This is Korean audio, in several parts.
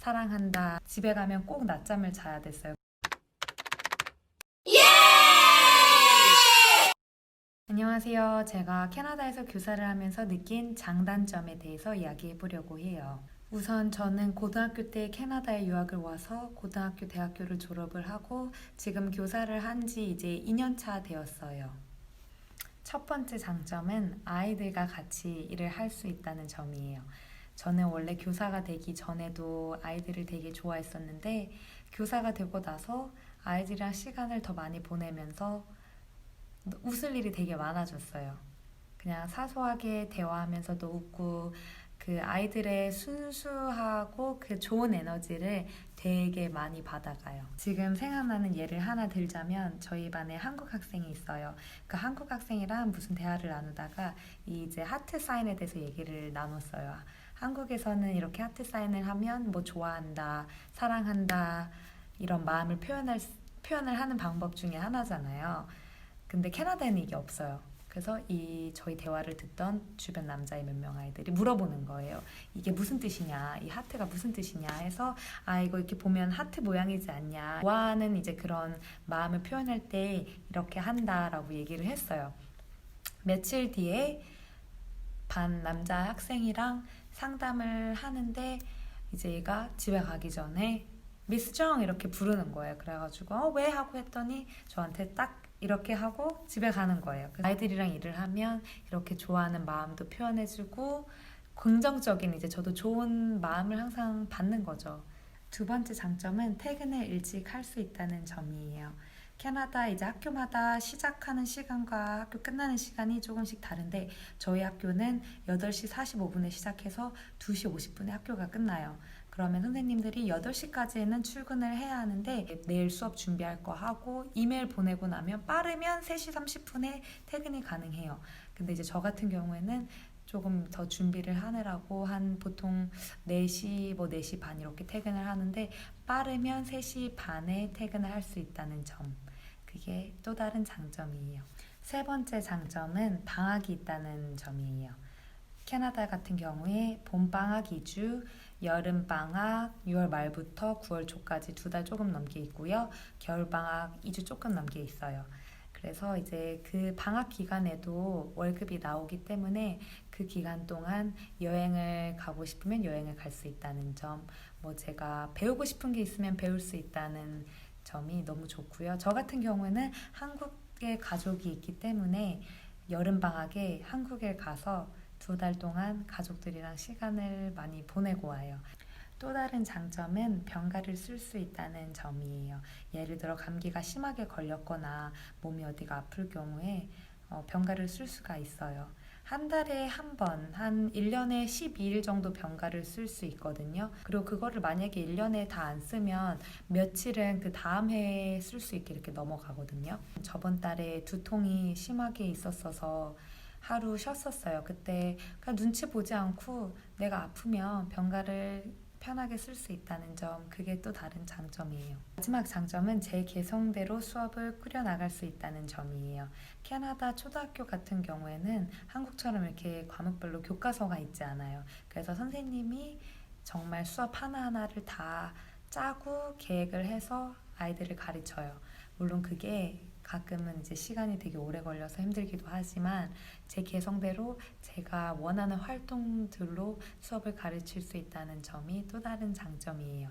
사랑한다. 집에 가면 꼭 낮잠을 자야 됐어요. 안녕하세요. 제가 캐나다에서 교사를 하면서 느낀 장단점에 대해서 이야기해 보려고 해요. 우선 저는 고등학교 때 캐나다에 유학을 와서 고등학교, 대학교를 졸업을 하고 지금 교사를 한 지 이제 2년 차 되었어요. 첫 번째 장점은 아이들과 같이 일을 할 수 있다는 점이에요. 저는 원래 교사가 되기 전에도 아이들을 되게 좋아했었는데 교사가 되고 나서 아이들이랑 시간을 더 많이 보내면서 웃을 일이 되게 많아졌어요. 그냥 사소하게 대화하면서도 웃고 그 아이들의 순수하고 그 좋은 에너지를 되게 많이 받아가요. 지금 생각나는 예를 하나 들자면 저희 반에 한국 학생이 있어요. 그 한국 학생이랑 무슨 대화를 나누다가 이제 하트 사인에 대해서 얘기를 나눴어요. 한국에서는 이렇게 하트 사인을 하면 뭐 좋아한다, 사랑한다 이런 마음을 표현을 하는 방법 중에 하나잖아요. 근데 캐나다에는 이게 없어요. 그래서 이 저희 대화를 듣던 주변 남자의 몇 명 아이들이 물어보는 거예요. 이게 무슨 뜻이냐, 이 하트가 무슨 뜻이냐 해서 이거 이렇게 보면 하트 모양이지 않냐. 좋아하는 이제 그런 마음을 표현할 때 이렇게 한다라고 얘기를 했어요. 며칠 뒤에 반 남자 학생이랑 상담을 하는데 이제 얘가 집에 가기 전에 미스 정 이렇게 부르는 거예요. 그래가지고 왜? 하고 했더니 저한테 딱 이렇게 하고 집에 가는 거예요. 아이들이랑 일을 하면 이렇게 좋아하는 마음도 표현해주고 긍정적인 이제 저도 좋은 마음을 항상 받는 거죠. 두 번째 장점은 퇴근을 일찍 할 수 있다는 점이에요. 캐나다 이제 학교마다 시작하는 시간과 학교 끝나는 시간이 조금씩 다른데 저희 학교는 8시 45분에 시작해서 2시 50분에 학교가 끝나요. 그러면 선생님들이 8시까지는 출근을 해야 하는데 내일 수업 준비할 거 하고 이메일 보내고 나면 빠르면 3시 30분에 퇴근이 가능해요. 근데 이제 저 같은 경우에는 조금 더 준비를 하느라고 한 보통 4시, 4시 반 이렇게 퇴근을 하는데 빠르면 3시 반에 퇴근을 할 수 있다는 점. 그게 또 다른 장점이에요. 세 번째 장점은 방학이 있다는 점이에요. 캐나다 같은 경우에 봄방학 2주, 여름방학 6월 말부터 9월 초까지 2달 조금 넘게 있고요. 겨울방학 2주 조금 넘게 있어요. 그래서 이제 그 방학 기간에도 월급이 나오기 때문에 그 기간 동안 여행을 가고 싶으면 여행을 갈 수 있다는 점, 뭐 제가 배우고 싶은 게 있으면 배울 수 있다는 점이 너무 좋고요. 저 같은 경우에는 한국에 가족이 있기 때문에 여름방학에 한국에 가서 2달 동안 가족들이랑 시간을 많이 보내고 와요. 또 다른 장점은 병가를 쓸 수 있다는 점이에요. 예를 들어 감기가 심하게 걸렸거나 몸이 어디가 아플 경우에 병가를 쓸 수가 있어요. 한 달에 한 번, 한 1년에 12일 정도 병가를 쓸 수 있거든요. 그리고 그거를 만약에 1년에 다 안 쓰면 며칠은 그 다음 해에 쓸 수 있게 이렇게 넘어가거든요. 저번 달에 두통이 심하게 있었어서 하루 쉬었었어요. 그때 그냥 눈치 보지 않고 내가 아프면 병가를 편하게 쓸 수 있다는 점, 그게 또 다른 장점이에요. 마지막 장점은 제 개성대로 수업을 꾸려나갈 수 있다는 점이에요. 캐나다 초등학교 같은 경우에는 한국처럼 이렇게 과목별로 교과서가 있지 않아요. 그래서 선생님이 정말 수업 하나하나를 다 짜고 계획을 해서 아이들을 가르쳐요. 물론 그게 가끔은 이제 시간이 되게 오래 걸려서 힘들기도 하지만 제 개성대로 제가 원하는 활동들로 수업을 가르칠 수 있다는 점이 또 다른 장점이에요.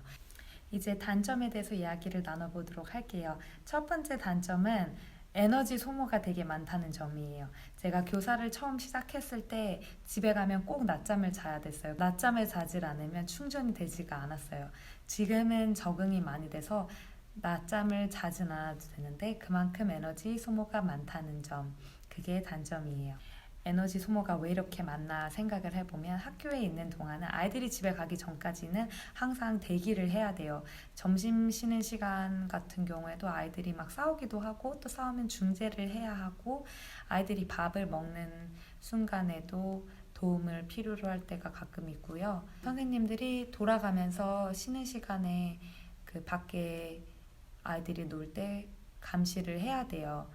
이제 단점에 대해서 이야기를 나눠보도록 할게요. 첫 번째 단점은 에너지 소모가 되게 많다는 점이에요. 제가 교사를 처음 시작했을 때 집에 가면 꼭 낮잠을 자야 됐어요. 낮잠을 자질 않으면 충전이 되지가 않았어요. 지금은 적응이 많이 돼서 낮잠을 자진 않아도 되는데 그만큼 에너지 소모가 많다는 점, 그게 단점이에요. 에너지 소모가 왜 이렇게 많나 생각을 해보면 학교에 있는 동안은 아이들이 집에 가기 전까지는 항상 대기를 해야 돼요. 점심 쉬는 시간 같은 경우에도 아이들이 막 싸우기도 하고 또 싸우면 중재를 해야 하고 아이들이 밥을 먹는 순간에도 도움을 필요로 할 때가 가끔 있고요. 선생님들이 돌아가면서 쉬는 시간에 그 밖에 아이들이 놀 때 감시를 해야 돼요.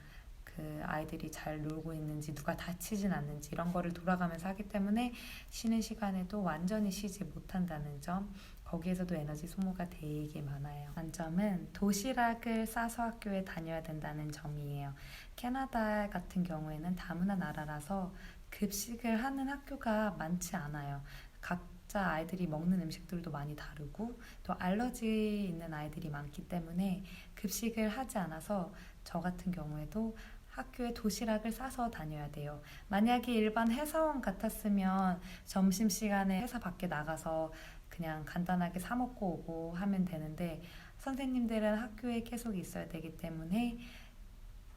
그 아이들이 잘 놀고 있는지 누가 다치진 않는지 이런 거를 돌아가면서 하기 때문에 쉬는 시간에도 완전히 쉬지 못한다는 점, 거기에서도 에너지 소모가 되게 많아요. 단점은 도시락을 싸서 학교에 다녀야 된다는 점이에요. 캐나다 같은 경우에는 다문화 나라라서 급식을 하는 학교가 많지 않아요. 각자 아이들이 먹는 음식들도 많이 다르고 또 알러지 있는 아이들이 많기 때문에 급식을 하지 않아서 저 같은 경우에도 학교에 도시락을 싸서 다녀야 돼요. 만약에 일반 회사원 같았으면 점심시간에 회사 밖에 나가서 그냥 간단하게 사 먹고 오고 하면 되는데 선생님들은 학교에 계속 있어야 되기 때문에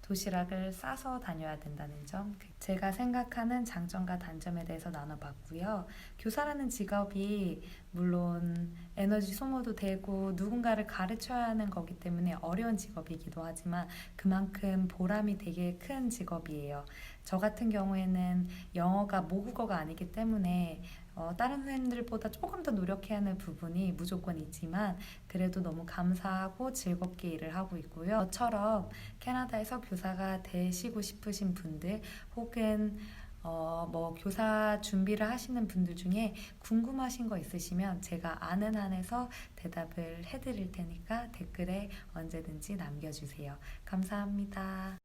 도시락을 싸서 다녀야 된다는 점. 제가 생각하는 장점과 단점에 대해서 나눠봤고요. 교사라는 직업이 물론 에너지 소모도 되고 누군가를 가르쳐야 하는 거기 때문에 어려운 직업이기도 하지만 그만큼 보람이 되게 큰 직업이에요. 저 같은 경우에는 영어가 모국어가 아니기 때문에 다른 선생님들보다 조금 더 노력해야 하는 부분이 무조건 있지만 그래도 너무 감사하고 즐겁게 일을 하고 있고요. 저처럼 캐나다에서 교사가 되시고 싶으신 분들 혹은 교사 준비를 하시는 분들 중에 궁금하신 거 있으시면 제가 아는 한에서 대답을 해드릴 테니까 댓글에 언제든지 남겨주세요. 감사합니다.